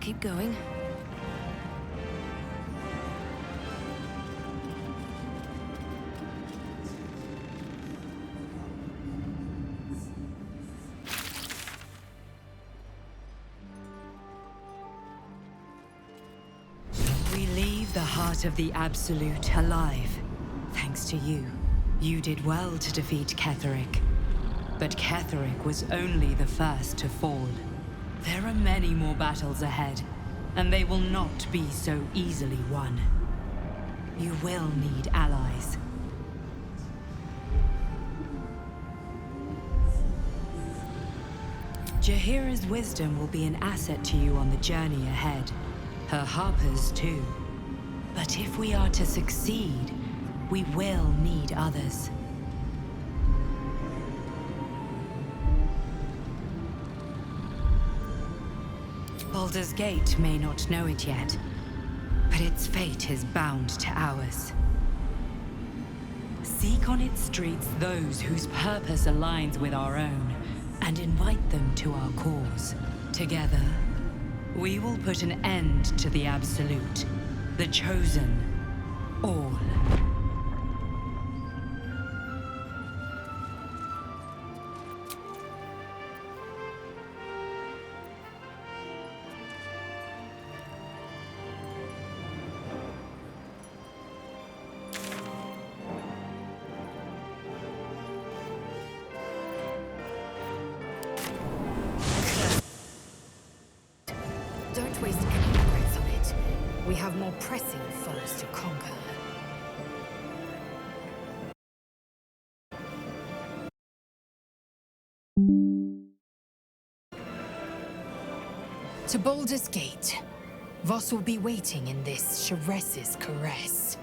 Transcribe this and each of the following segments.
keep going. We leave the heart of the Absolute alive. Thanks to you. You did well to defeat Ketheric. But Ketheric was only the first to fall. There are many more battles ahead, and they will not be so easily won. You will need allies. Jaheira's wisdom will be an asset to you on the journey ahead. Her harpers too. But if we are to succeed, we will need others. Baldur's Gate may not know it yet, but its fate is bound to ours. Seek on its streets those whose purpose aligns with our own, and invite them to our cause. Together, we will put an end to the Absolute, the Chosen, all. Don't waste any regrets on it. We have more pressing foes to conquer. To Baldur's Gate. Voss will be waiting in this Sharess's caress.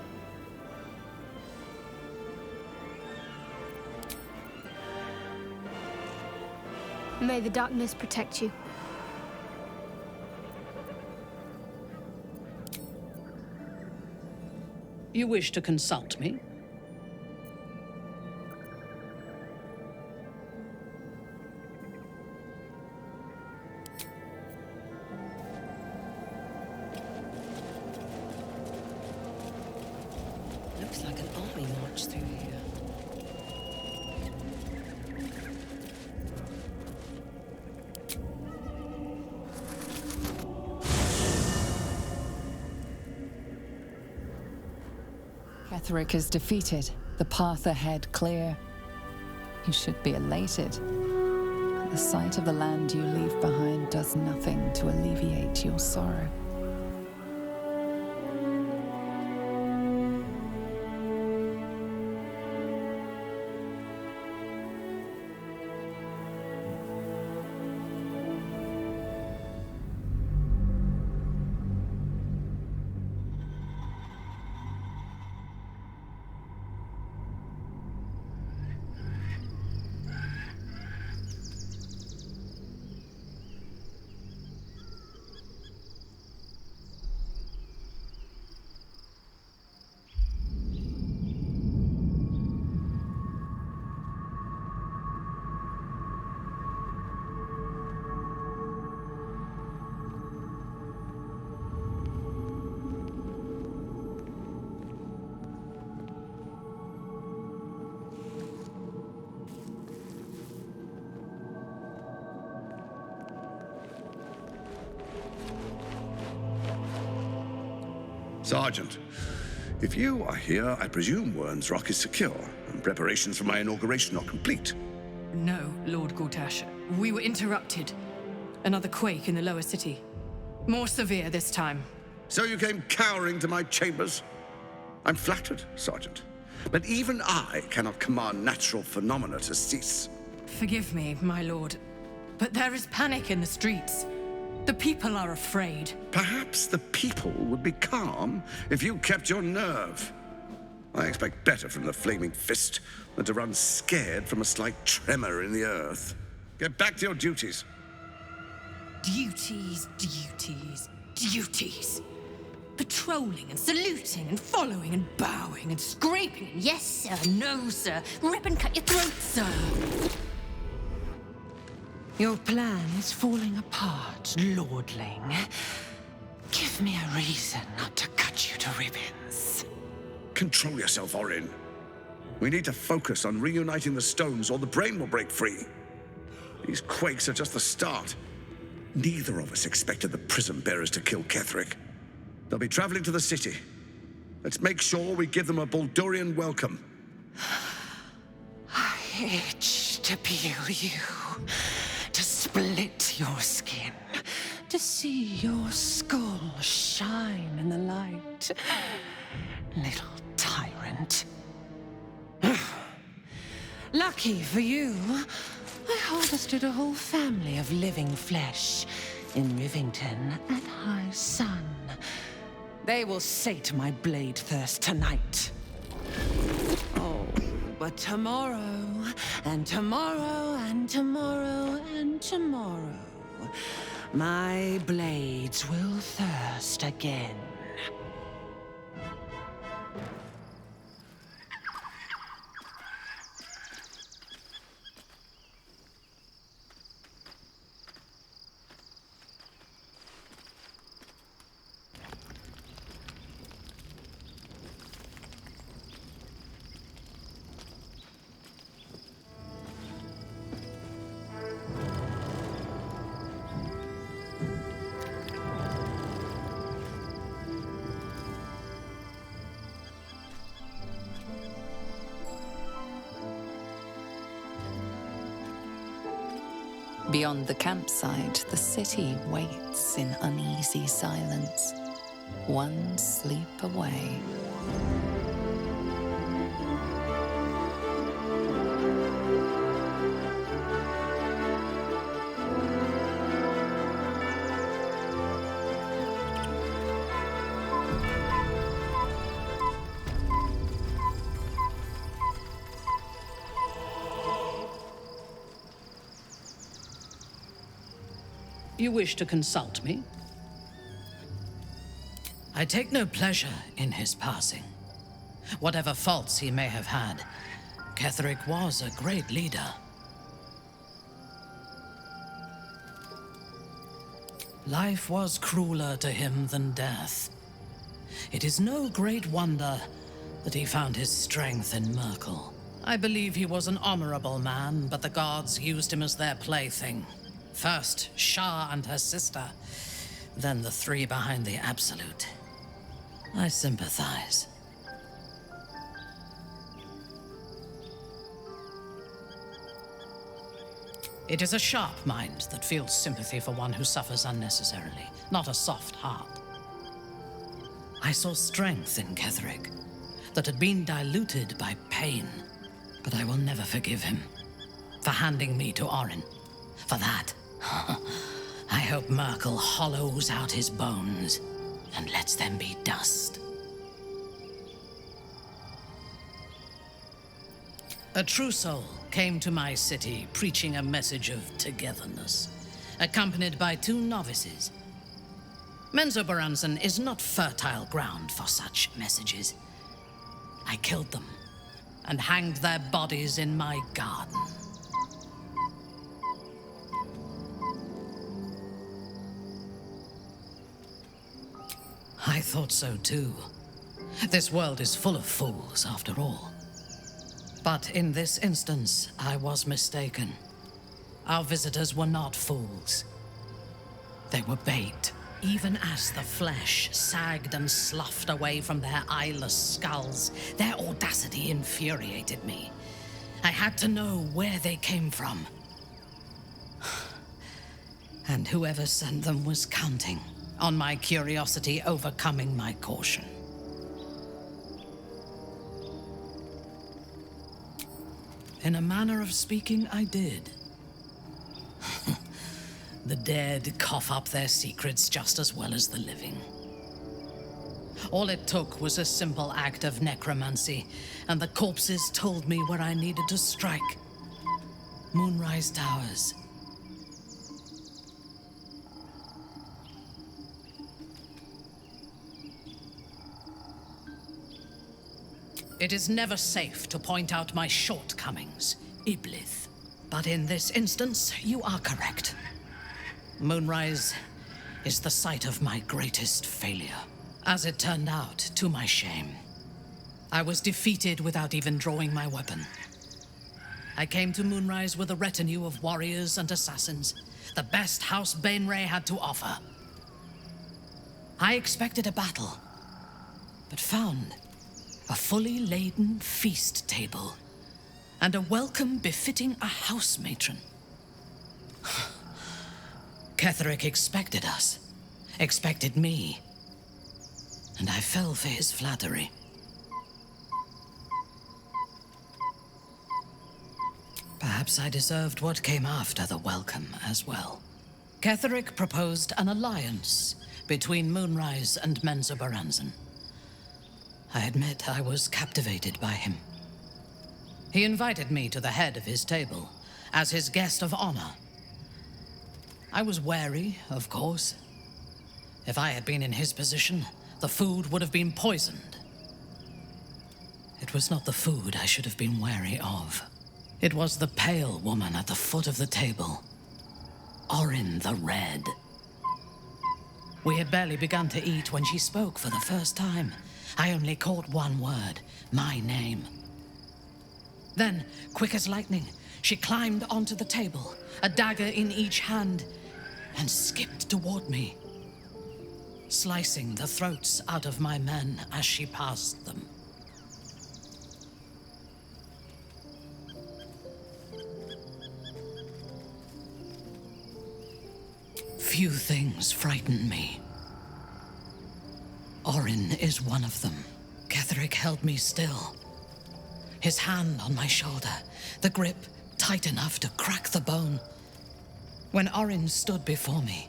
May the darkness protect you. You wish to consult me? Looks like an army marched through here. Ketheric is defeated, the path ahead clear. You should be elated. The sight of the land you leave behind does nothing to alleviate your sorrow. Sergeant, if you are here, I presume Wern's Rock is secure, and preparations for my inauguration are complete. No, Lord Gortash. We were interrupted. Another quake in the lower city. More severe this time. So you came cowering to my chambers? I'm flattered, Sergeant. But even I cannot command natural phenomena to cease. Forgive me, my lord, but there is panic in the streets. The people are afraid. Perhaps the people would be calm if you kept your nerve. I expect better from the Flaming Fist than to run scared from a slight tremor in the earth. Get back to your duties. Duties, duties, duties. Patrolling and saluting and following and bowing and scraping and yes sir, no sir, rip and cut your throat, sir. Your plan is falling apart, lordling. Give me a reason not to cut you to ribbons. Control yourself, Orin. We need to focus on reuniting the stones or the brain will break free. These quakes are just the start. Neither of us expected the Prism Bearers to kill Ketheric. They'll be traveling to the city. Let's make sure we give them a Baldurian welcome. I itch to peel you, to split your skin, to see your skull shine in the light. Little tyrant. Lucky for you, I harvested a whole family of living flesh in Rivington at high sun. They will sate my blade thirst tonight. Oh, but tomorrow, and tomorrow, and tomorrow, and tomorrow, my blades will thirst again. Beyond the campsite, the city waits in uneasy silence, one sleep away. You wish to consult me? I take no pleasure in his passing. Whatever faults he may have had, Ketheric was a great leader. Life was crueler to him than death. It is no great wonder that he found his strength in Merkel. I believe he was an honorable man, but the gods used him as their plaything. First, Shah and her sister, then the three behind the Absolute. I sympathize. It is a sharp mind that feels sympathy for one who suffers unnecessarily, not a soft heart. I saw strength in Ketheric that had been diluted by pain, but I will never forgive him for handing me to Orin. For that, I hope Merkel hollows out his bones and lets them be dust. A true soul came to my city preaching a message of togetherness, accompanied by 2 novices. Menzoberranzan is not fertile ground for such messages. I killed them and hanged their bodies in my garden. I thought so too. This world is full of fools, after all. But in this instance, I was mistaken. Our visitors were not fools. They were bait. Even as the flesh sagged and sloughed away from their eyeless skulls, their audacity infuriated me. I had to know where they came from. And whoever sent them was counting on my curiosity overcoming my caution. In a manner of speaking, I did. The dead cough up their secrets just as well as the living. All it took was a simple act of necromancy, and the corpses told me where I needed to strike. Moonrise Towers. It is never safe to point out my shortcomings, Iblith. But in this instance, you are correct. Moonrise is the site of my greatest failure. As it turned out, to my shame, I was defeated without even drawing my weapon. I came to Moonrise with a retinue of warriors and assassins, the best House Bainray had to offer. I expected a battle, but found a fully laden feast table and a welcome befitting a house matron. Ketheric expected us, expected me, and I fell for his flattery. Perhaps I deserved what came after the welcome as well. Ketheric proposed an alliance between Moonrise and Menzoberranzan. I admit I was captivated by him. He invited me to the head of his table as his guest of honor. I was wary, of course. If I had been in his position, the food would have been poisoned. It was not the food I should have been wary of. It was the pale woman at the foot of the table. Orin the Red. We had barely begun to eat when she spoke for the first time. I only caught one word, my name. Then, quick as lightning, she climbed onto the table, a dagger in each hand, and skipped toward me, slicing the throats out of my men as she passed them. Few things frighten me. Orin is one of them. Ketheric held me still, his hand on my shoulder, the grip tight enough to crack the bone. When Orin stood before me,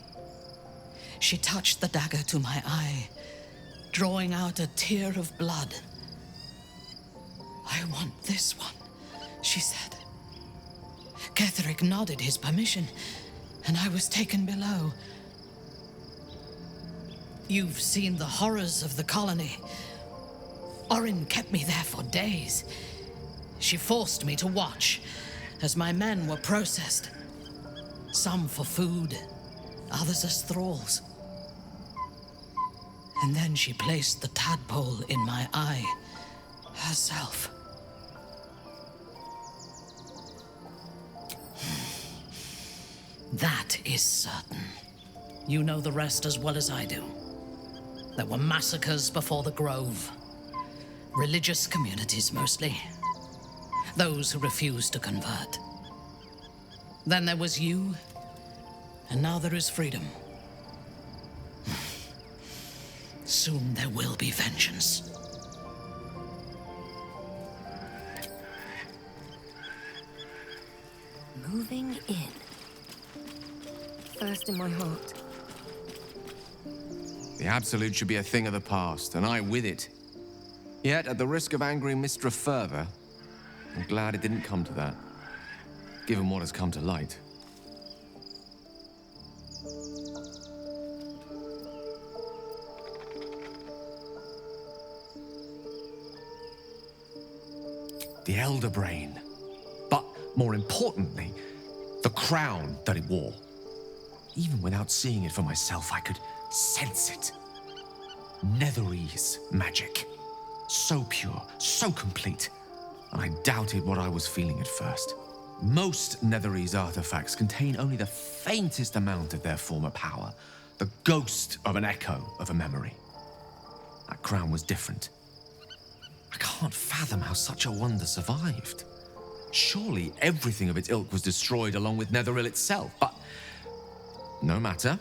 she touched the dagger to my eye, drawing out a tear of blood. "I want this one," she said. Ketheric nodded his permission, and I was taken below. You've seen the horrors of the colony. Orin kept me there for days. She forced me to watch as my men were processed. Some for food, others as thralls. And then she placed the tadpole in my eye herself. That is certain. You know the rest as well as I do. There were massacres before the Grove. Religious communities, mostly. Those who refused to convert. Then there was you, and now there is freedom. Soon there will be vengeance. Moving in. First in my heart. The Absolute should be a thing of the past, and I with it. Yet, at the risk of angering Mystra further, I'm glad it didn't come to that, given what has come to light. The Elder Brain. But, more importantly, the crown that it wore. Even without seeing it for myself, I could sense it. Netherese magic. So pure, so complete. I doubted what I was feeling at first. Most Netherese artifacts contain only the faintest amount of their former power, the ghost of an echo of a memory. That crown was different. I can't fathom how such a wonder survived. Surely everything of its ilk was destroyed along with Netheril itself, but no matter.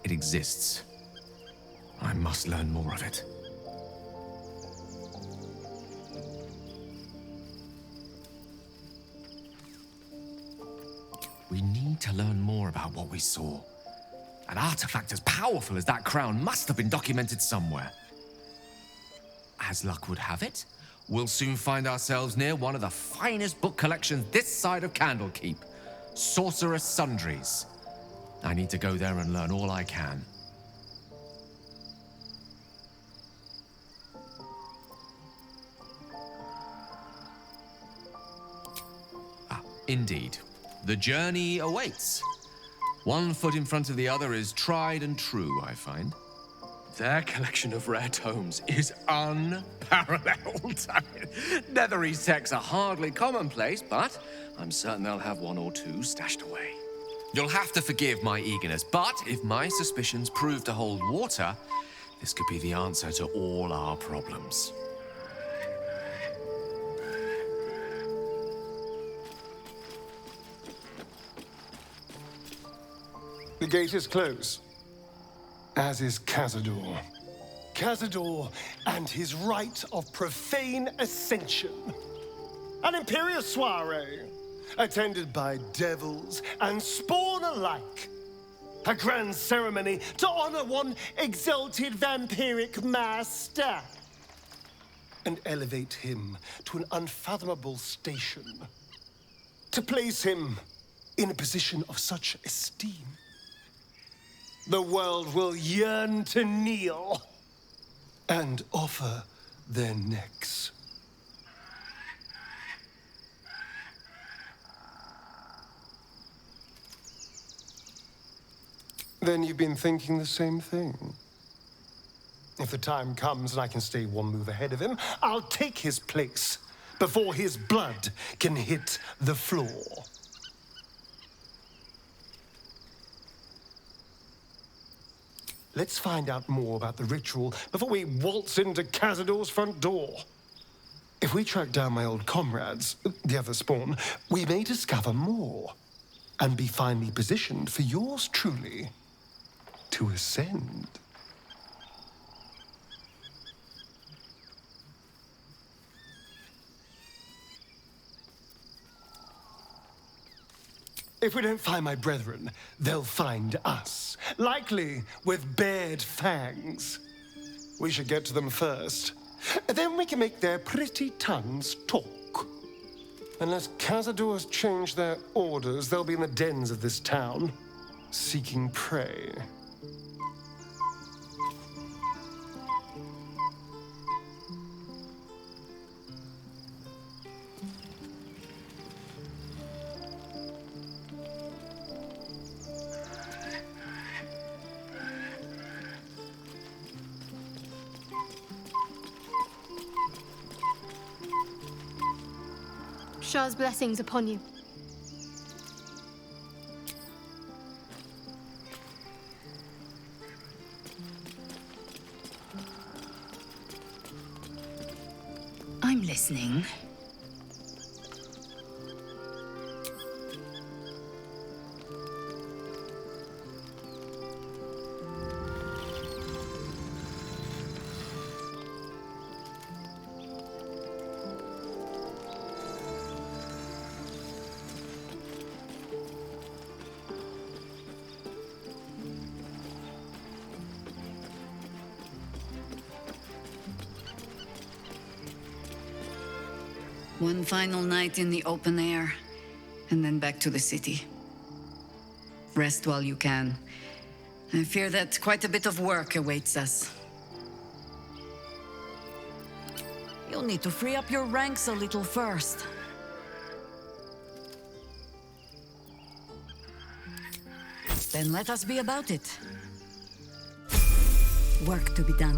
It exists. I must learn more of it. We need to learn more about what we saw. An artifact as powerful as that crown must have been documented somewhere. As luck would have it, we'll soon find ourselves near one of the finest book collections this side of Candlekeep, Sorceress Sundries. I need to go there and learn all I can. Indeed. The journey awaits. One foot in front of the other is tried and true, I find. Their collection of rare tomes is unparalleled. Netherese texts are hardly commonplace, but I'm certain they'll have one or two stashed away. You'll have to forgive my eagerness, but if my suspicions prove to hold water, this could be the answer to all our problems. The gate is closed, as is Cazador. Cazador and his rite of profane ascension. An imperial soiree, attended by devils and spawn alike. A grand ceremony to honor one exalted vampiric master. And elevate him to an unfathomable station. To place him in a position of such esteem. The world will yearn to kneel and offer their necks. Then you've been thinking the same thing. If the time comes and I can stay one move ahead of him, I'll take his place before his blood can hit the floor. Let's find out more about the ritual before we waltz into Cazador's front door. If we track down my old comrades, the other spawn, we may discover more and be finely positioned for yours truly to ascend. If we don't find my brethren, they'll find us, likely with bared fangs. We should get to them first. Then we can make their pretty tongues talk. Unless Cazadors change their orders, they'll be in the dens of this town, seeking prey. Shah's blessings upon you. I'm listening. One final night in the open air, and then back to the city. Rest while you can. I fear that quite a bit of work awaits us. You'll need to free up your ranks a little first. Then let us be about it. Work to be done.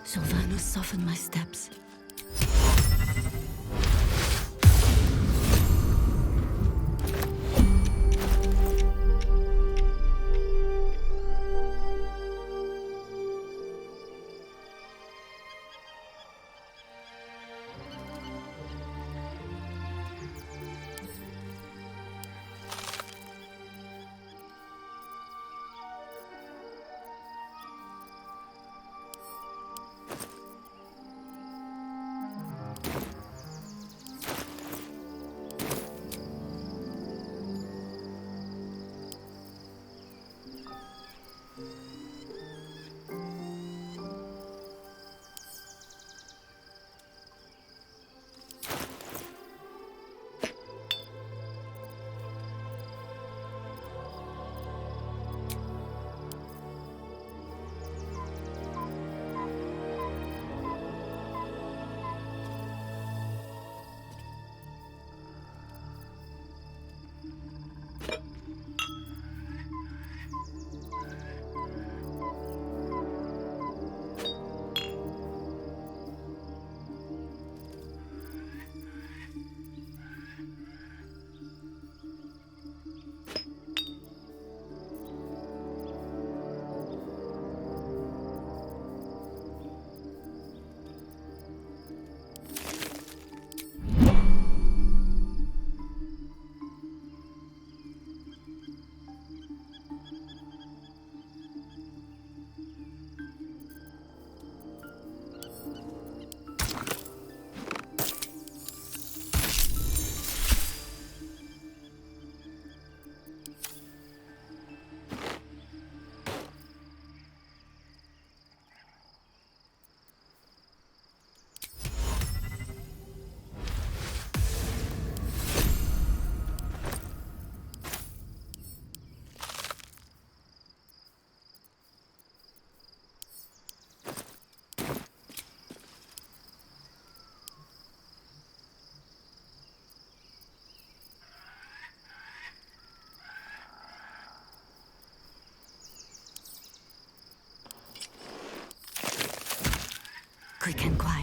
Sylvanas, soften my steps. Quick and quiet.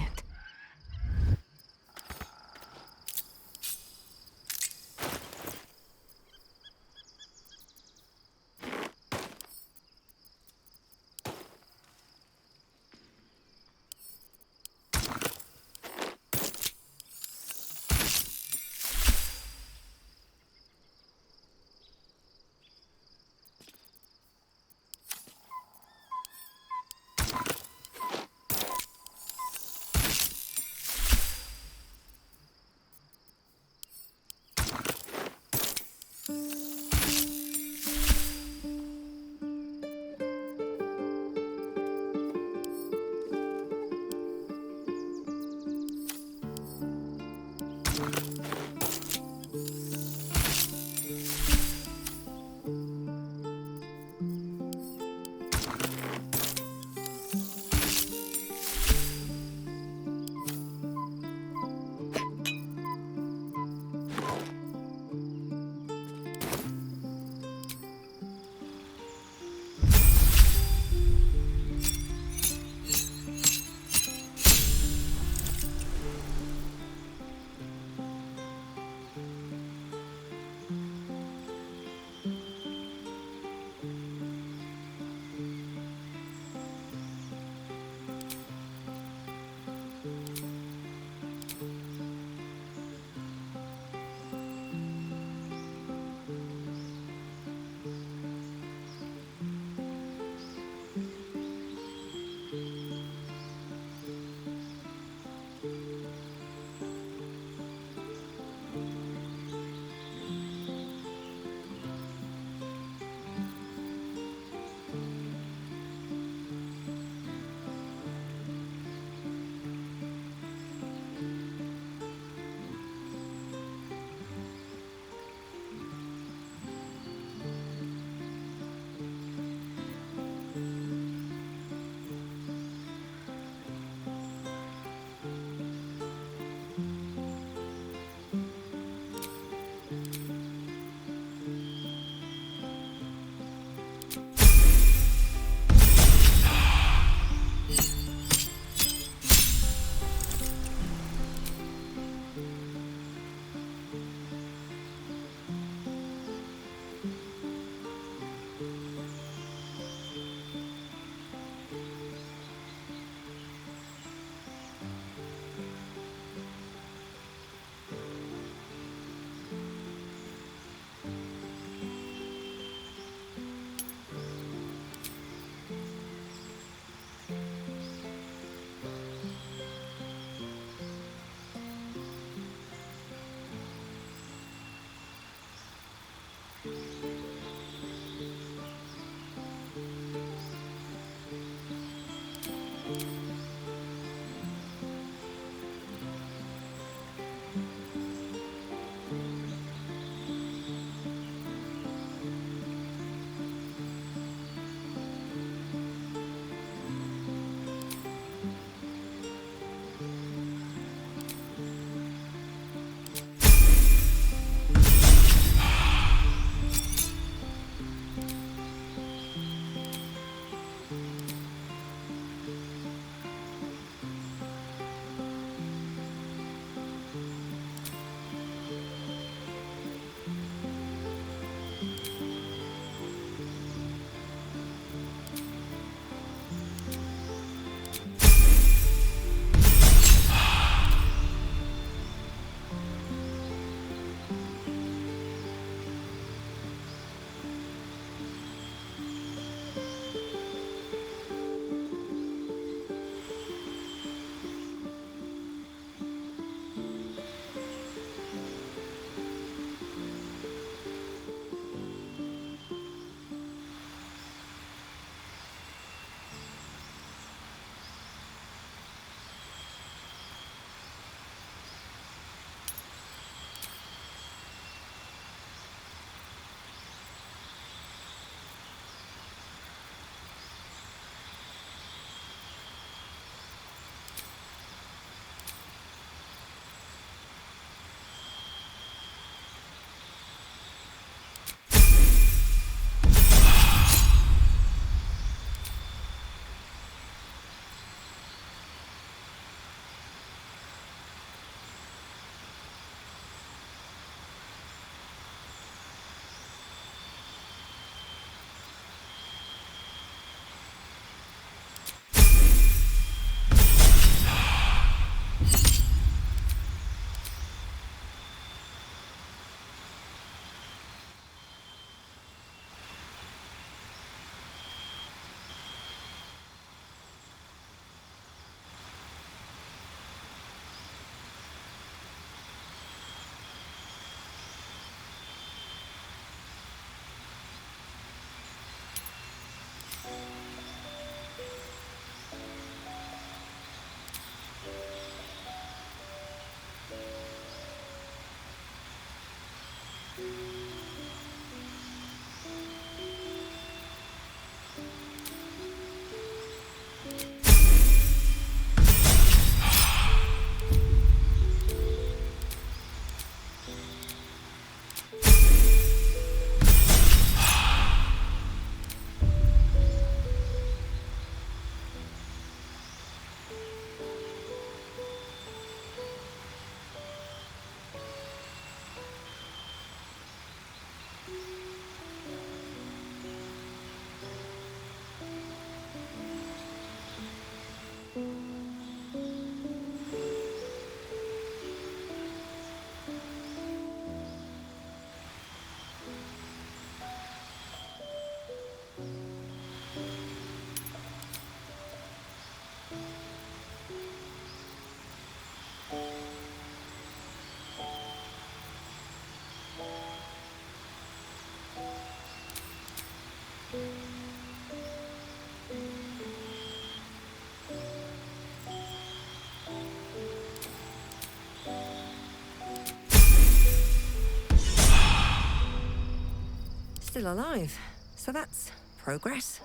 Still alive. So that's progress.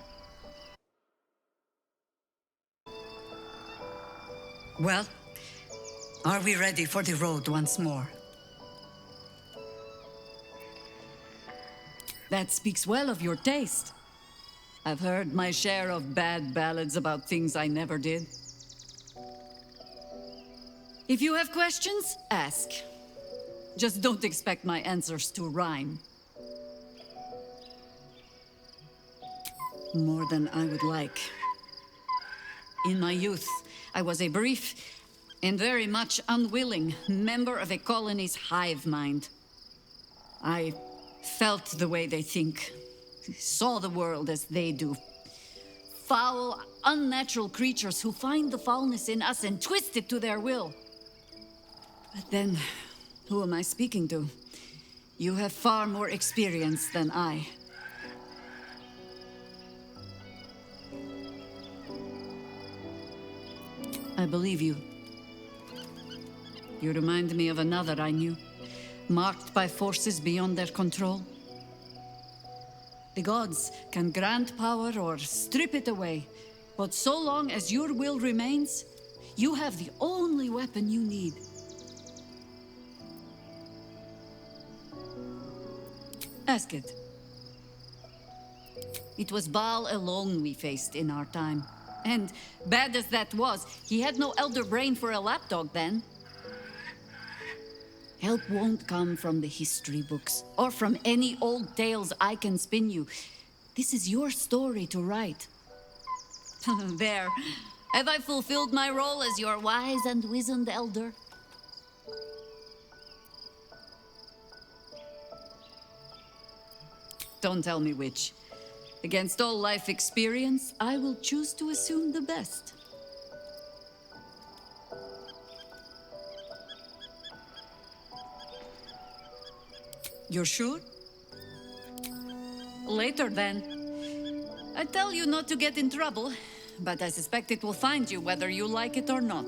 Well, are we ready for the road once more? That speaks well of your taste. I've heard my share of bad ballads about things I never did. If you have questions, ask. Just don't expect my answers to rhyme. More than I would like. In my youth, I was a brief and very much unwilling member of a colony's hive mind. I felt the way they think, saw the world as they do. Foul, unnatural creatures who find the foulness in us and twist it to their will. But then, who am I speaking to? You have far more experience than I. I believe you. You remind me of another I knew, marked by forces beyond their control. The gods can grant power or strip it away, but so long as your will remains, you have the only weapon you need. Ask it. It was Baal alone we faced in our time. And, bad as that was, he had no elder brain for a lapdog then. Help won't come from the history books, or from any old tales I can spin you. This is your story to write. There. Have I fulfilled my role as your wise and wizened elder? Don't tell me which. Against all life experience, I will choose to assume the best. You're sure? Later, then. I tell you not to get in trouble, but I suspect it will find you whether you like it or not.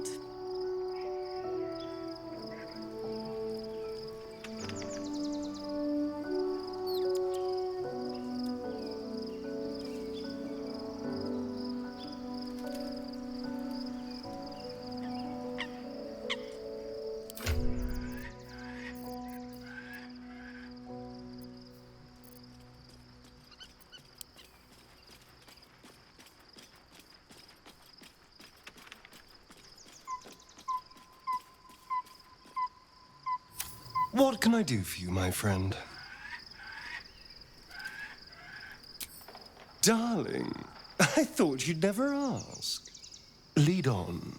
What can I do for you, my friend? Darling, I thought you'd never ask. Lead on.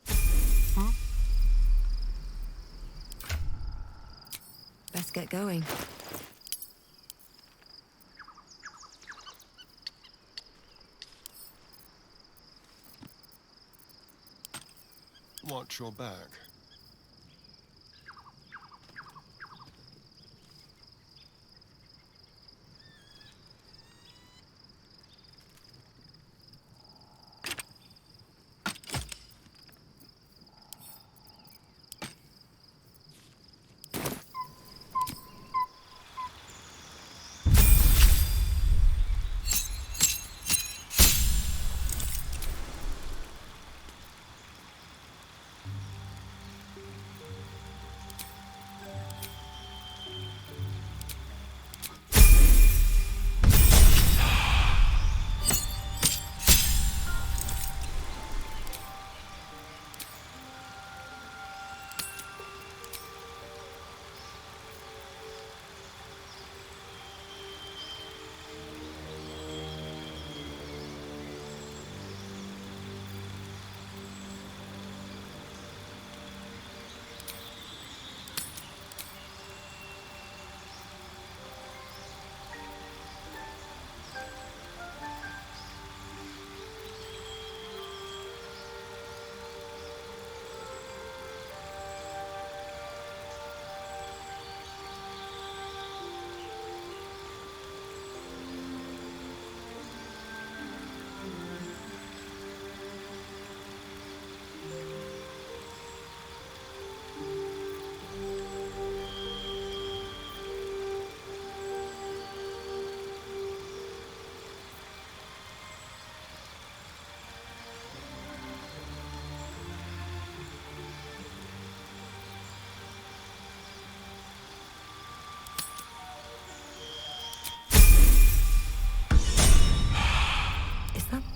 Huh? Best get going. Watch your back.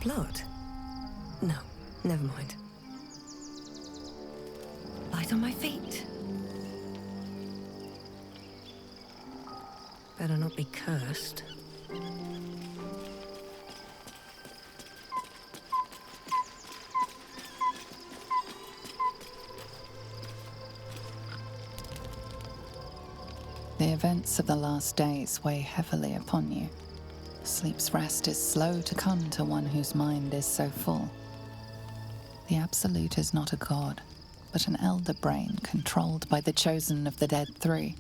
Blood? No, never mind. Light on my feet. Better not be cursed. The events of the last days weigh heavily upon you. Sleep's rest is slow to come to one whose mind is so full. The Absolute is not a god, but an elder brain controlled by the chosen of the Dead Three.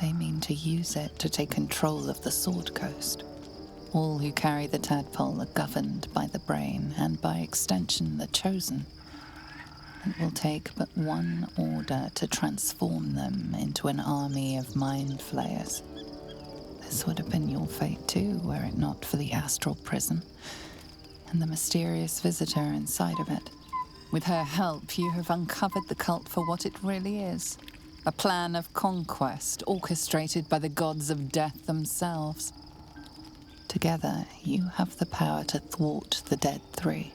They mean to use it to take control of the Sword Coast. All who carry the tadpole are governed by the brain, and by extension the chosen. It will take but one order to transform them into an army of mind flayers. This would have been your fate too, were it not for the astral prison and the mysterious visitor inside of it. With her help, you have uncovered the cult for what it really is. A plan of conquest orchestrated by the gods of death themselves. Together, you have the power to thwart the Dead Three.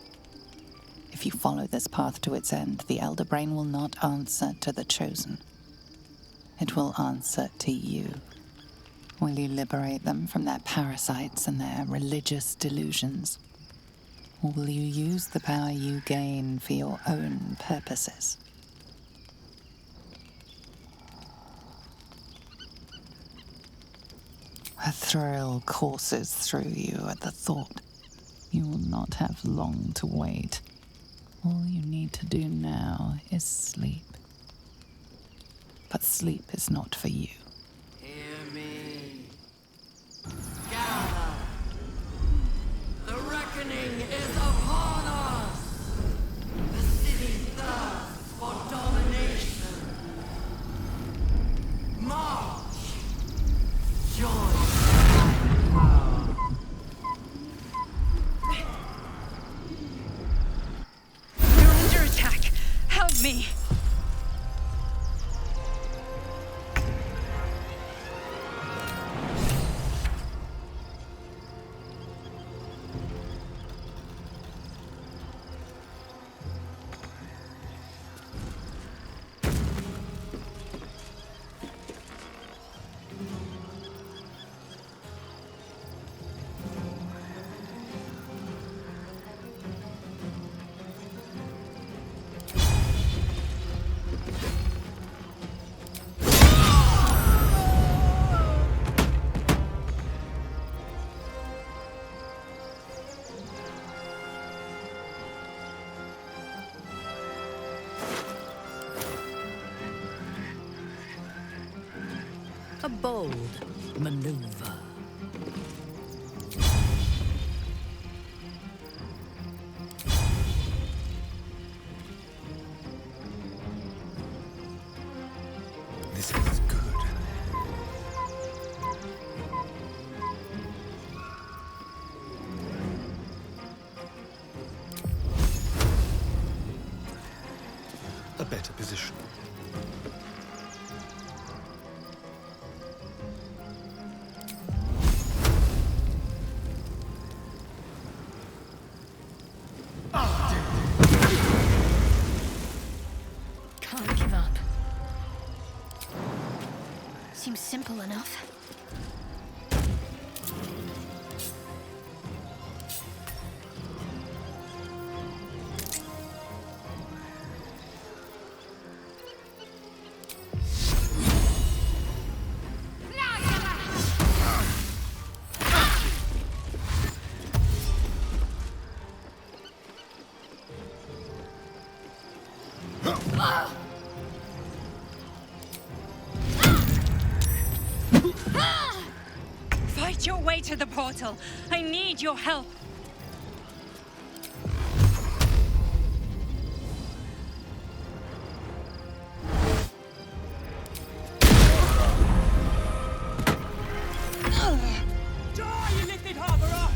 If you follow this path to its end, the Elder Brain will not answer to the Chosen. It will answer to you. Will you liberate them from their parasites and their religious delusions? Or will you use the power you gain for your own purposes? A thrill courses through you at the thought. You will not have long to wait. All you need to do now is sleep. But sleep is not for you. Hear me. Gather. The reckoning is upon us. The city thirsts for domination. March. Join my power. We're under attack. Help me. A bold maneuver. This is good. A better position. Can't give up. Seems simple enough. Fight your way to the portal. I need your help. Die, you lifted harborer!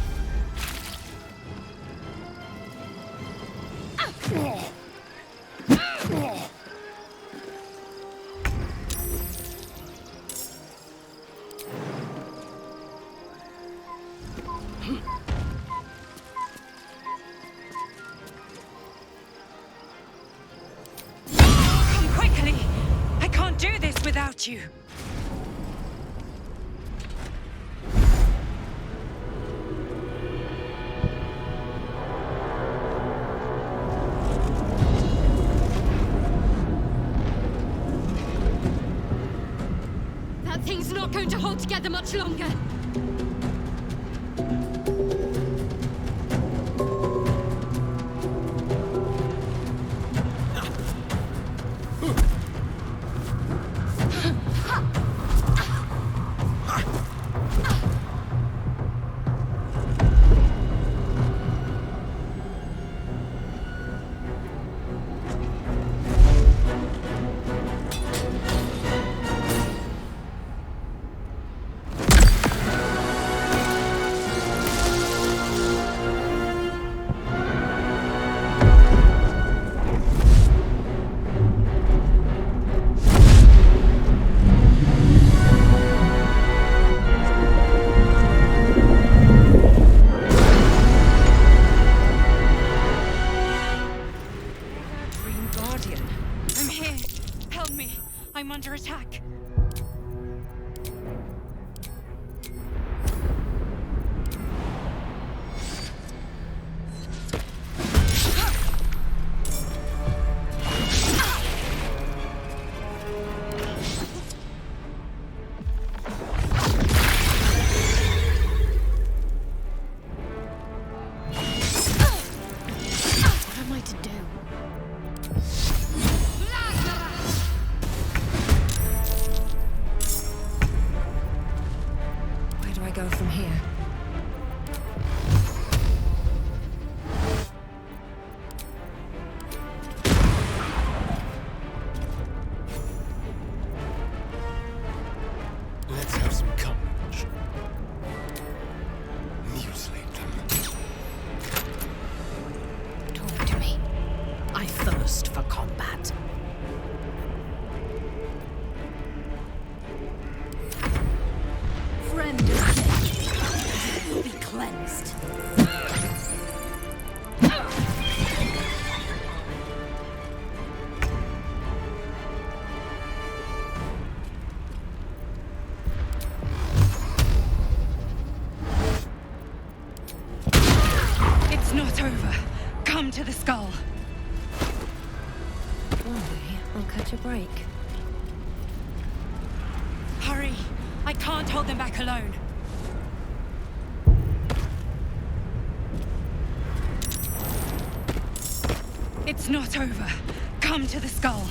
hurt you. That thing's not going to hold together much longer. I'm here. Help me. I'm under attack. What am I to do? Where do I go from here? Let's have some courage. Mutilate them. Talk to me. I thirst for combat. Friend of death, you will be cleansed. It's not over. Come to the skull. One day, I'll catch a break. Hurry. I can't hold them back alone. It's not over. Come to the skull.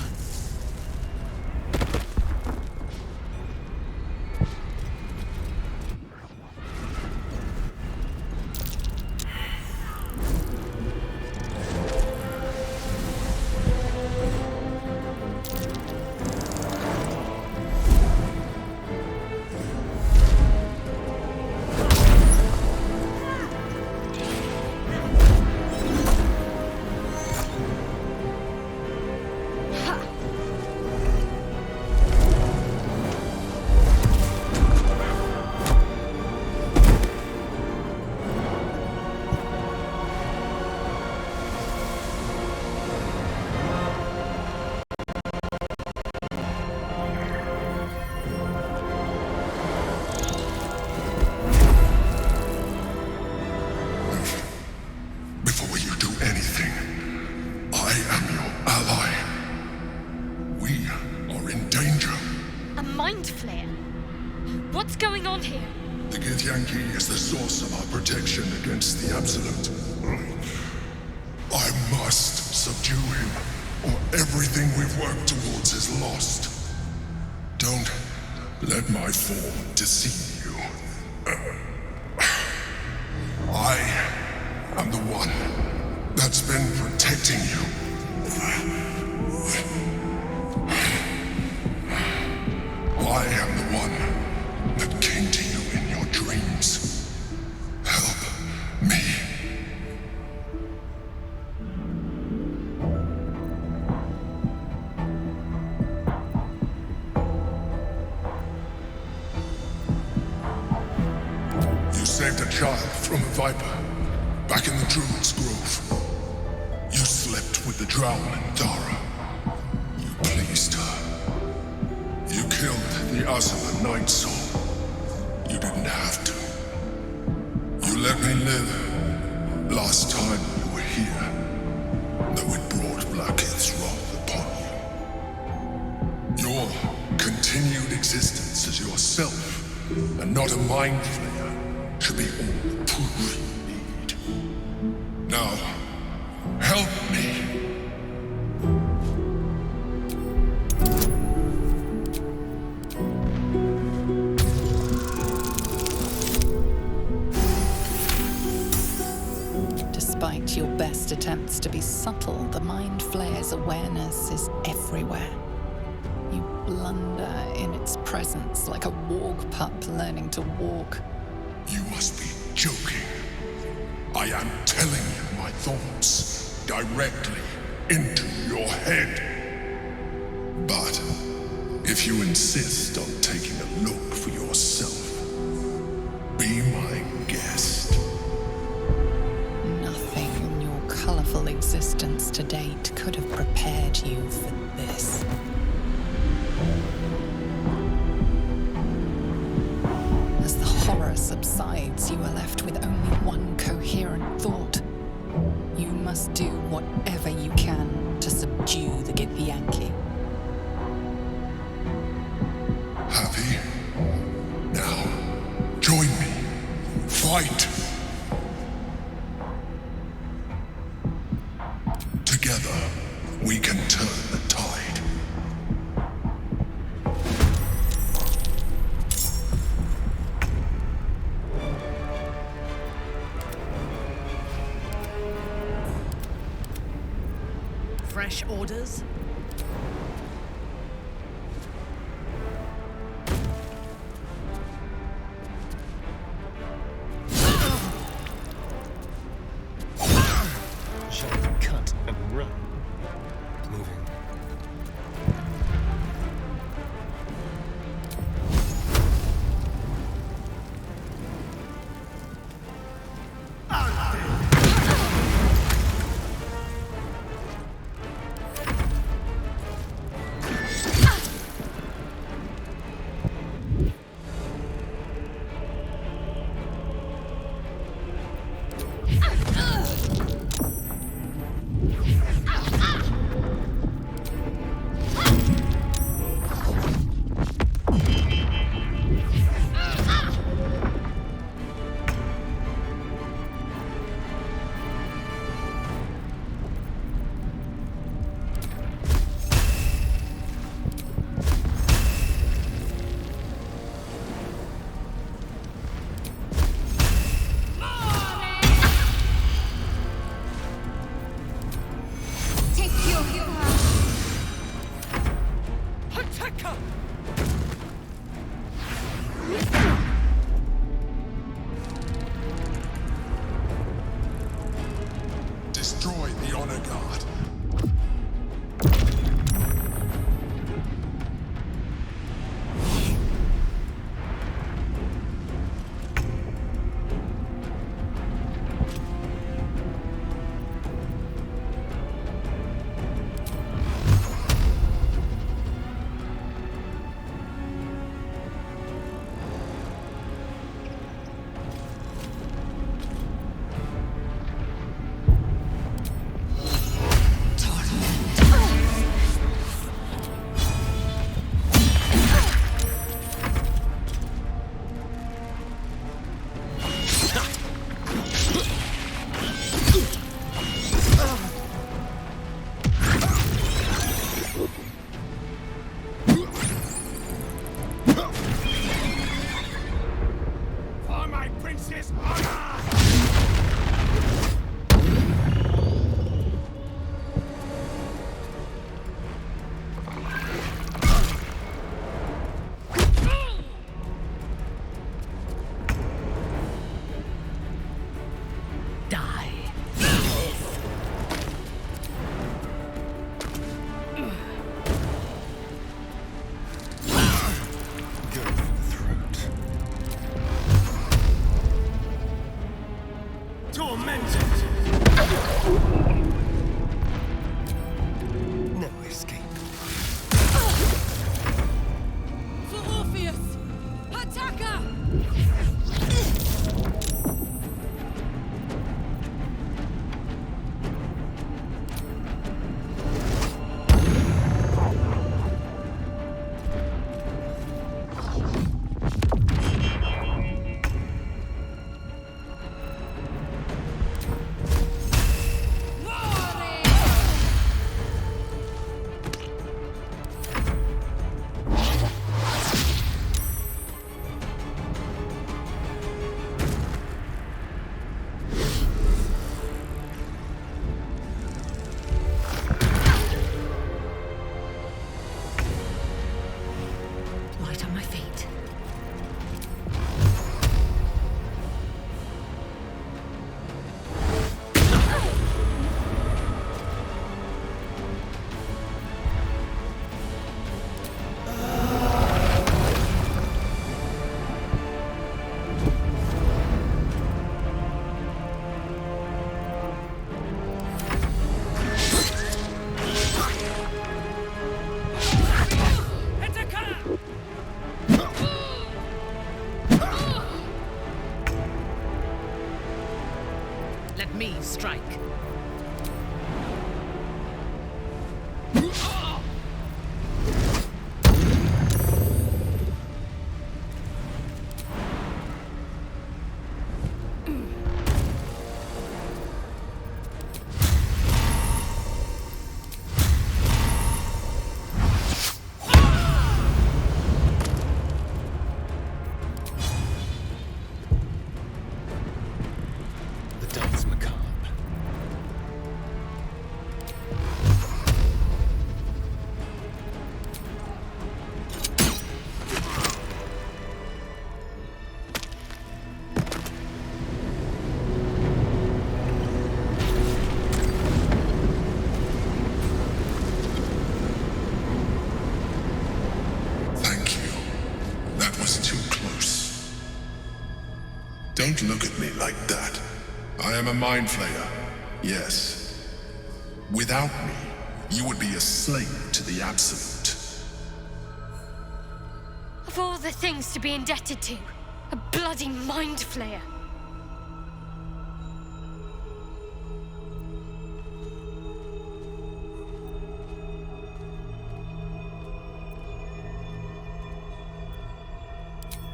Before you do anything, I am your ally. We are in danger. A mind flare? What's going on here? The Githyanki is the source of our protection against the Absolute. I must subdue him, or everything we've worked towards is lost. Don't let my form deceive you. I am the one that's been protecting you. I am the one that came to you in your dreams. Help me. You saved a child from a viper back in the Druid's Grove. You slept with the drowned Dara. You pleased her. You You killed the Asuna Night Soul. You didn't have to. You let me live last time you were here, though it brought Blackhead's wrath upon you. Your continued existence as yourself, and not a mind flayer, should be all the proof you need. Now, help me. Despite your best attempts to be subtle, the Mind Flayer's awareness is everywhere. You blunder in its presence like a warg pup learning to walk. You must be joking. I am telling you my thoughts directly into your head. But if you insist on taking a look for yourself, be my guest. Nothing in your colorful existence to date could have prepared you for this. As the horror subsides, you are left with only one coherent thought. You must do whatever you can to subdue the Githyanki. Happy? Now, join me. Fight! Together, we can turn the tide. Fresh orders? Shall we cut and run? Moving. Destroy the Honor Guard. For my prince's honor! Die. Go for the throat. Let me strike. The dance macabre. Thank you. That was too close. Don't look at me like that. I am a mind flayer, yes. Without me, you would be a slave to the Absolute. Of all the things to be indebted to, a bloody mind flayer.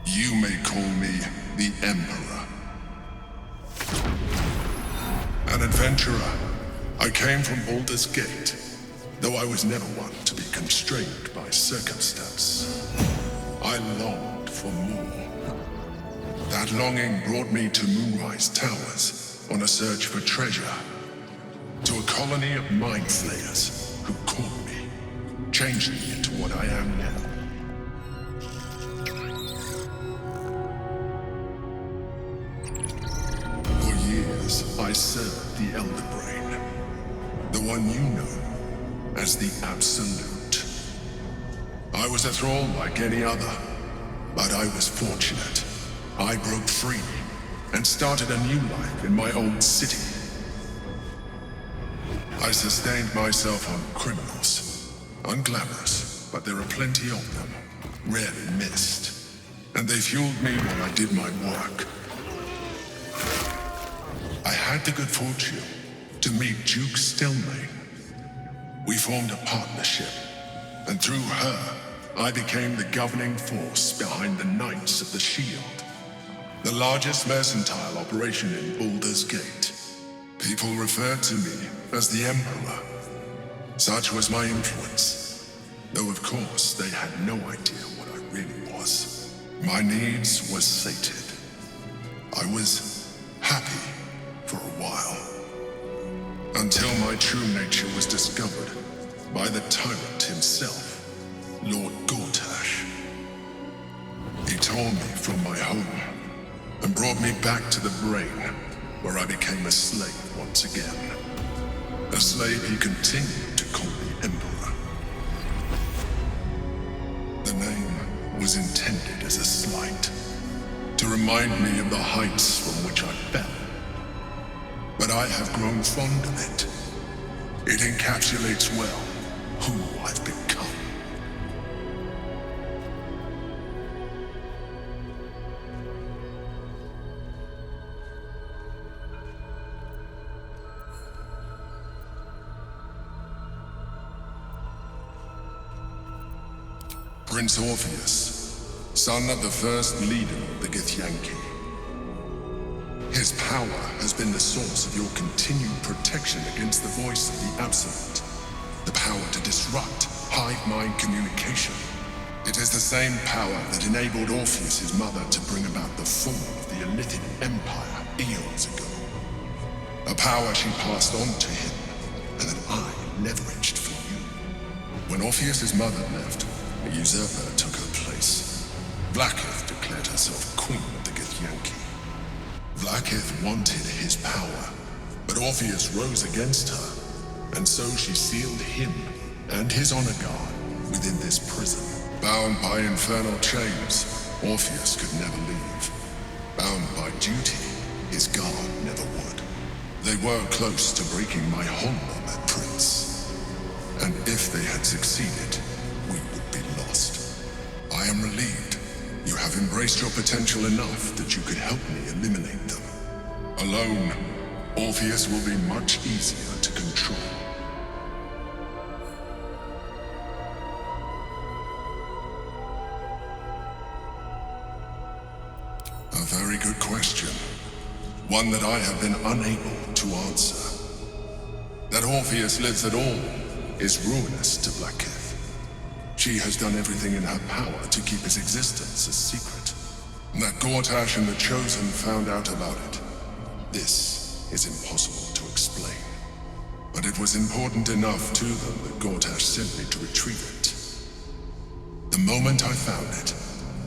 You may call me the Emperor. An adventurer. I came from Baldur's Gate, though I was never one to be constrained by circumstance. I longed for more. That longing brought me to Moonrise Towers on a search for treasure. To a colony of mind flayers who caught me, changing me into what I am now. For years, I served the Elder Brain, the one you know as the Absolute. I was a thrall like any other, but I was fortunate. I broke free and started a new life in my old city. I sustained myself on criminals, unglamorous, but there are plenty of them, rarely missed, and they fueled me while I did my work. I had the good fortune to meet Duke Stelmane. We formed a partnership, and through her, I became the governing force behind the Knights of the Shield, the largest mercantile operation in Baldur's Gate. People referred to me as the Emperor. Such was my influence, though of course they had no idea what I really was. My needs were sated. I was happy for a while, until my true nature was discovered by the tyrant himself, Lord Gortash. He tore me from my home and brought me back to the Brain, where I became a slave once again. A slave he continued to call the Emperor. The name was intended as a slight, to remind me of the heights from which I fell. But I have grown fond of it. It encapsulates well who I've become. Prince Orpheus, son of the first leader of the Githyanki. His power has been the source of your continued protection against the voice of the Absolute. The power to disrupt hive mind communication. It is the same power that enabled Orpheus's mother to bring about the fall of the Elitid Empire eons ago. A power she passed on to him, and that I leveraged for you. When Orpheus's mother left, a usurper took her place. Blackith declared herself queen of the Githyanki. Blackith wanted his power, but Orpheus rose against her, and so she sealed him and his honor guard within this prison. Bound by infernal chains, Orpheus could never leave. Bound by duty, his guard never would. They were close to breaking my honor, that prince. And if they had succeeded, we would be lost. I am relieved. You have embraced your potential enough that you could help me eliminate them. Alone, Orpheus will be much easier to control. A very good question. One that I have been unable to answer. That Orpheus lives at all is ruinous to Blackith. She has done everything in her power to keep his existence a secret. That Gortash and the Chosen found out about it. This is impossible to explain. But it was important enough to them that Gortash sent me to retrieve it. The moment I found it,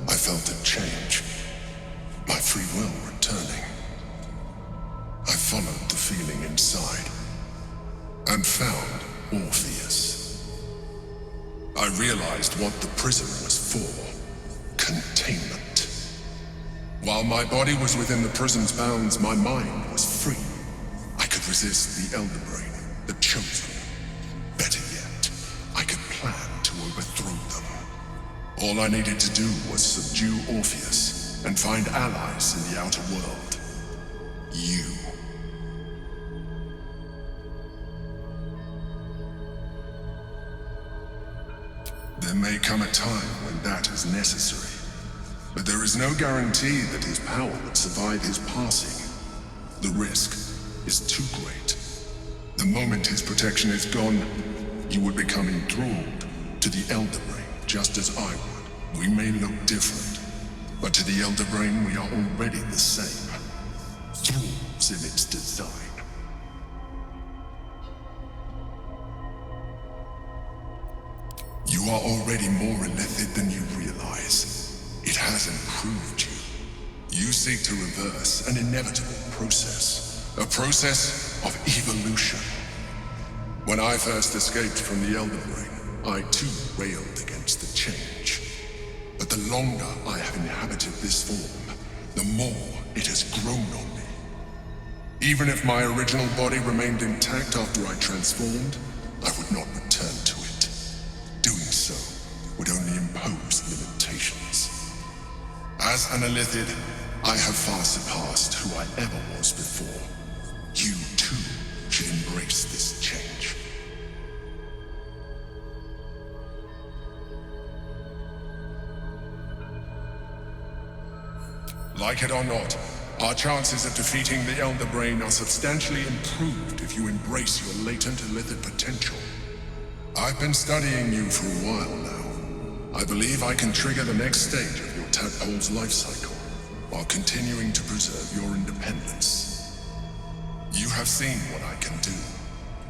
I felt a change. My free will returning. I followed the feeling inside and found Orpheus. I realized what the prison was for. Containment. While my body was within the prison's bounds, my mind was free. I could resist the Elder Brain, the Chosen. Better yet, I could plan to overthrow them. All I needed to do was subdue Orpheus and find allies in the outer world. You. There may come a time when that is necessary. But there is no guarantee that his power would survive his passing. The risk is too great. The moment his protection is gone, you would become enthralled to the Elder Brain, just as I would. We may look different, but to the Elder Brain we are already the same. Thralls in its design. You are already more illithid than you realize. It has improved you. You seek to reverse an inevitable process. A process of evolution. When I first escaped from the Elder Brain, I too railed against the change. But the longer I have inhabited this form, the more it has grown on me. Even if my original body remained intact after I transformed, I would not return to it. Doing so would only impose limitations. As an illithid, I have far surpassed who I ever was before. You, too, should embrace this change. Like it or not, our chances of defeating the Elder Brain are substantially improved if you embrace your latent illithid potential. I've been studying you for a while now. I believe I can trigger the next stage of your tadpole's life cycle, while continuing to preserve your independence. You have seen what I can do.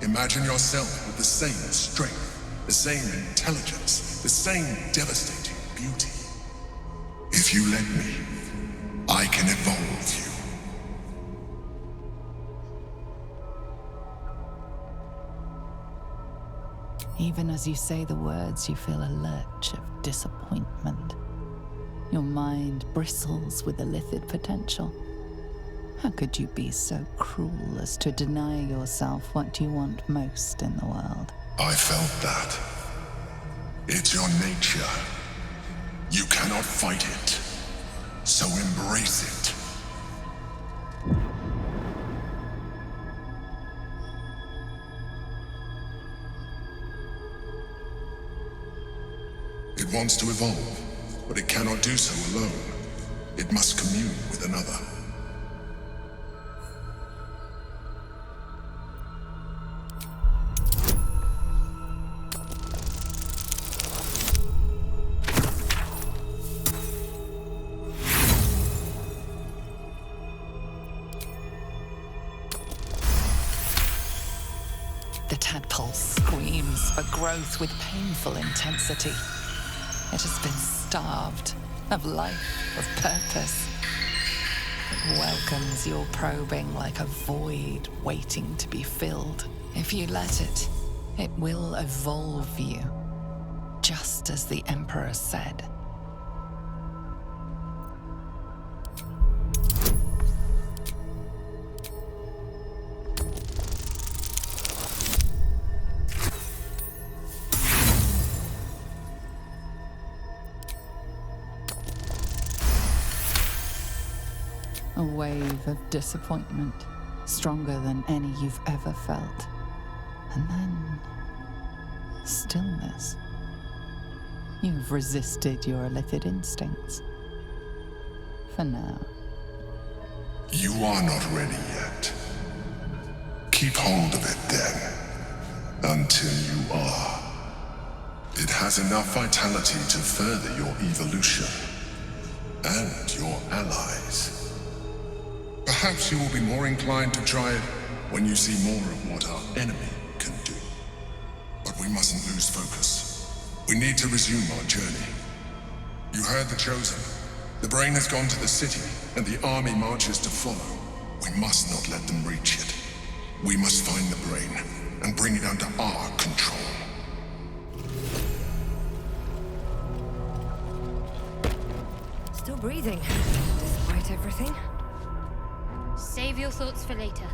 Imagine yourself with the same strength, the same intelligence, the same devastating beauty. If you let me, I can evolve you. Even as you say the words, you feel a lurch of disappointment. Your mind bristles with illithid potential. How could you be so cruel as to deny yourself what you want most in the world? I felt that. It's your nature. You cannot fight it. So embrace it. It wants to evolve, but it cannot do so alone. It must commune with another. The tadpole screams for growth with painful intensity. It has been starved of life, of purpose. It welcomes your probing like a void waiting to be filled. If you let it, it will evolve you, just as the Emperor said. A wave of disappointment stronger than any you've ever felt. And then... stillness. You've resisted your illithid instincts. For now. You are not ready yet. Keep hold of it then, until you are. It has enough vitality to further your evolution, and your allies. Perhaps you will be more inclined to try it when you see more of what our enemy can do. But we mustn't lose focus. We need to resume our journey. You heard the Chosen. The brain has gone to the city, and the army marches to follow. We must not let them reach it. We must find the brain, and bring it under our control. Still breathing, despite everything. Save your thoughts for later.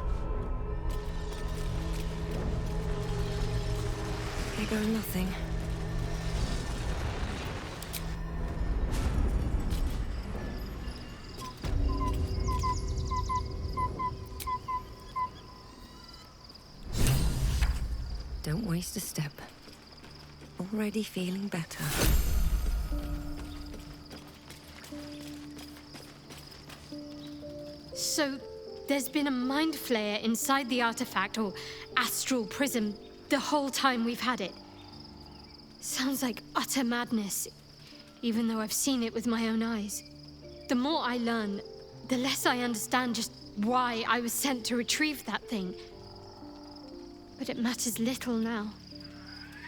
Here goes nothing. Don't waste a step. Already feeling better. So, there's been a mind flayer inside the artifact, or astral prism, the whole time we've had it. Sounds like utter madness, even though I've seen it with my own eyes. The more I learn, the less I understand just why I was sent to retrieve that thing. But it matters little now.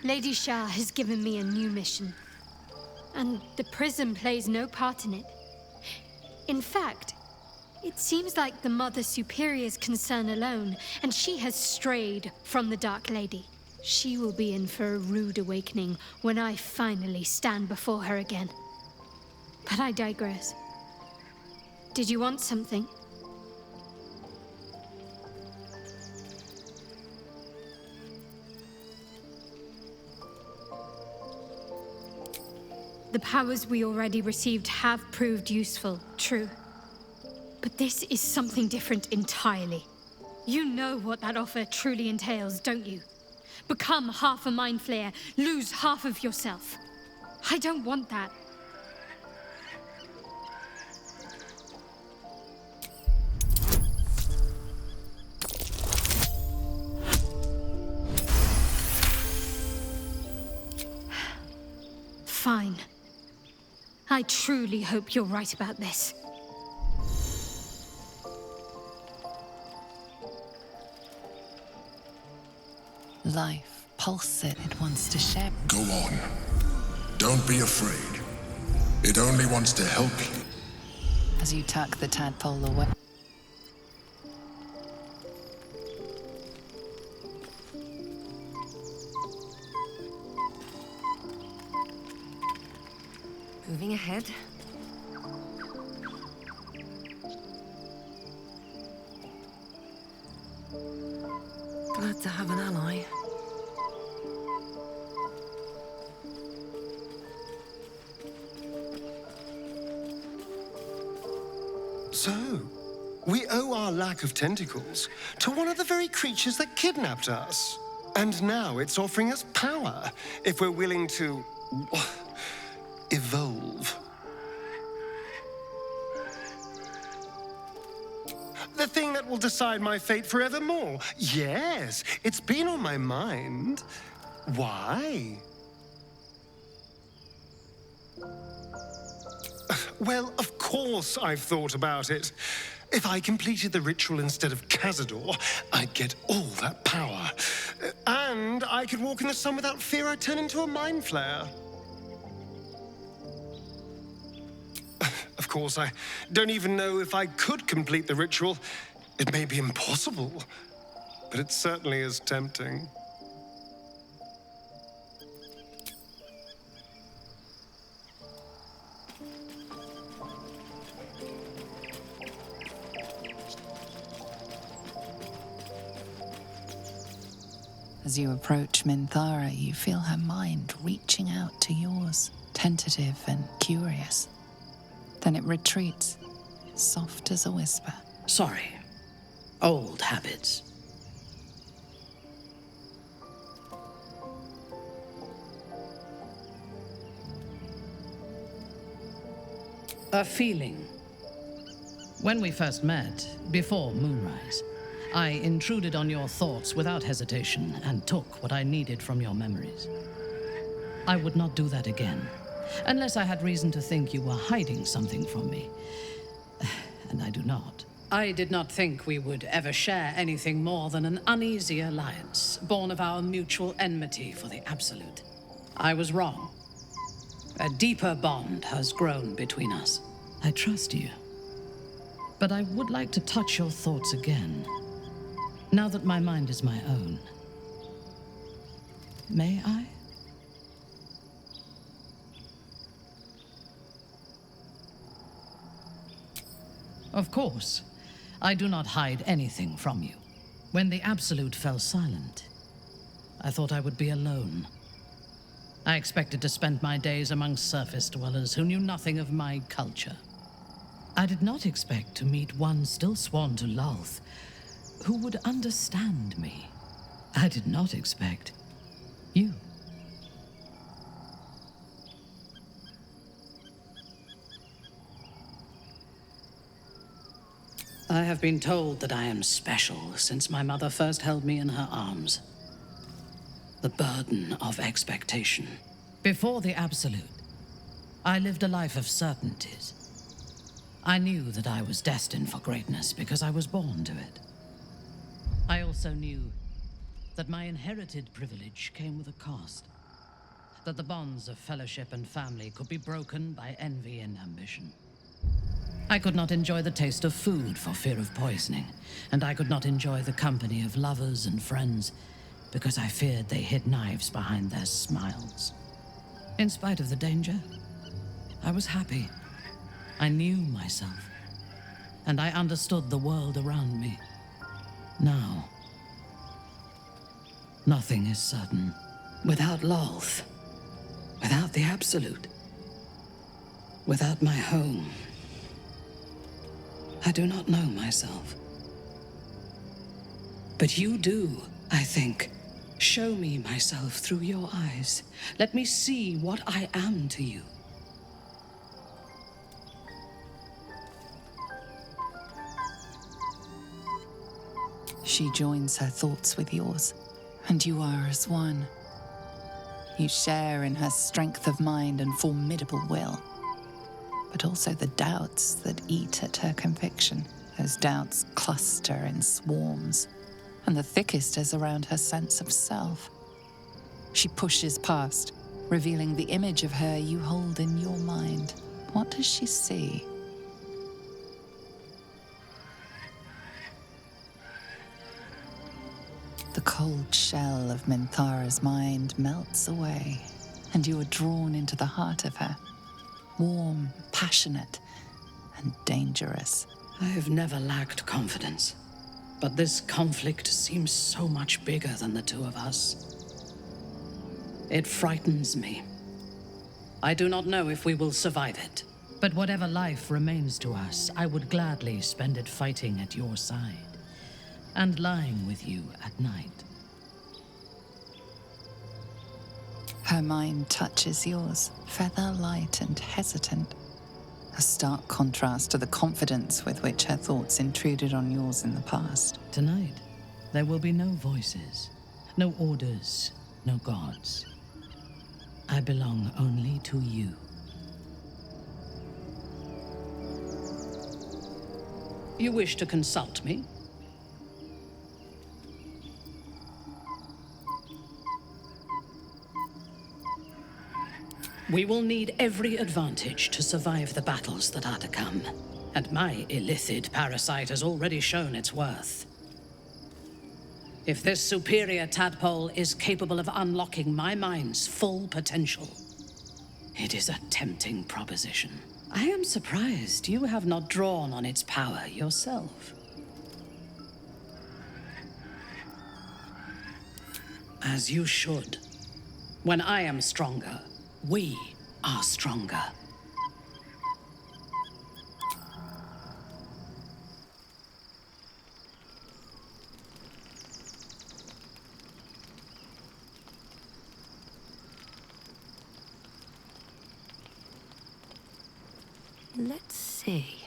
Lady Shah has given me a new mission, and the prism plays no part in it. In fact, it seems like the Mother Superior's concern alone, and she has strayed from the Dark Lady. She will be in for a rude awakening when I finally stand before her again. But I digress. Did you want something? The powers we already received have proved useful, true. But this is something different entirely. You know what that offer truly entails, don't you? Become half a mind flayer, lose half of yourself. I don't want that. Fine. I truly hope you're right about this. Life pulses it wants to share. Go on. Don't be afraid. It only wants to help you. As you tuck the tadpole away. Moving ahead. Glad to have an ally. So, we owe our lack of tentacles to one of the very creatures that kidnapped us. And now it's offering us power, if we're willing to... evolve. The thing that will decide my fate forevermore. Yes, it's been on my mind. Why? Well, of course I've thought about it. If I completed the ritual instead of Cazador, I'd get all that power. And I could walk in the sun without fear I'd turn into a mind flayer. Of course, I don't even know if I could complete the ritual. It may be impossible, but it certainly is tempting. As you approach Minthara, you feel her mind reaching out to yours, tentative and curious. Then it retreats, soft as a whisper. Sorry. Old habits. A feeling. When we first met, before moonrise, I intruded on your thoughts without hesitation and took what I needed from your memories. I would not do that again, unless I had reason to think you were hiding something from me. And I do not. I did not think we would ever share anything more than an uneasy alliance, born of our mutual enmity for the Absolute. I was wrong. A deeper bond has grown between us. I trust you. But I would like to touch your thoughts again, now that my mind is my own. May I? Of course. I do not hide anything from you. When the Absolute fell silent, I thought I would be alone. I expected to spend my days among surface dwellers who knew nothing of my culture. I did not expect to meet one still sworn to Lolth who would understand me. I did not expect you. I have been told that I am special since my mother first held me in her arms. The burden of expectation. Before the Absolute, I lived a life of certainties. I knew that I was destined for greatness because I was born to it. I also knew that my inherited privilege came with a cost. That the bonds of fellowship and family could be broken by envy and ambition. I could not enjoy the taste of food for fear of poisoning, and I could not enjoy the company of lovers and friends because I feared they hid knives behind their smiles. In spite of the danger, I was happy. I knew myself, and I understood the world around me. Now, nothing is certain. Without Lolth, without the Absolute, without my home, I do not know myself. But you do, I think. Show me myself through your eyes. Let me see what I am to you. She joins her thoughts with yours, and you are as one. You share in her strength of mind and formidable will, but also the doubts that eat at her conviction. Those doubts cluster in swarms, and the thickest is around her sense of self. She pushes past, revealing the image of her you hold in your mind. What does she see? The cold shell of Minthara's mind melts away, and you are drawn into the heart of her. Warm, passionate, and dangerous. I have never lacked confidence, but this conflict seems so much bigger than the two of us. It frightens me. I do not know if we will survive it, but whatever life remains to us, I would gladly spend it fighting at your side and lying with you at night. Her mind touches yours, feather light and hesitant. A stark contrast to the confidence with which her thoughts intruded on yours in the past. Tonight, there will be no voices, no orders, no gods. I belong only to you. You wish to consult me? We will need every advantage to survive the battles that are to come. And my illithid parasite has already shown its worth. If this superior tadpole is capable of unlocking my mind's full potential, it is a tempting proposition. I am surprised you have not drawn on its power yourself. As you should. When I am stronger, we are stronger. Let's see.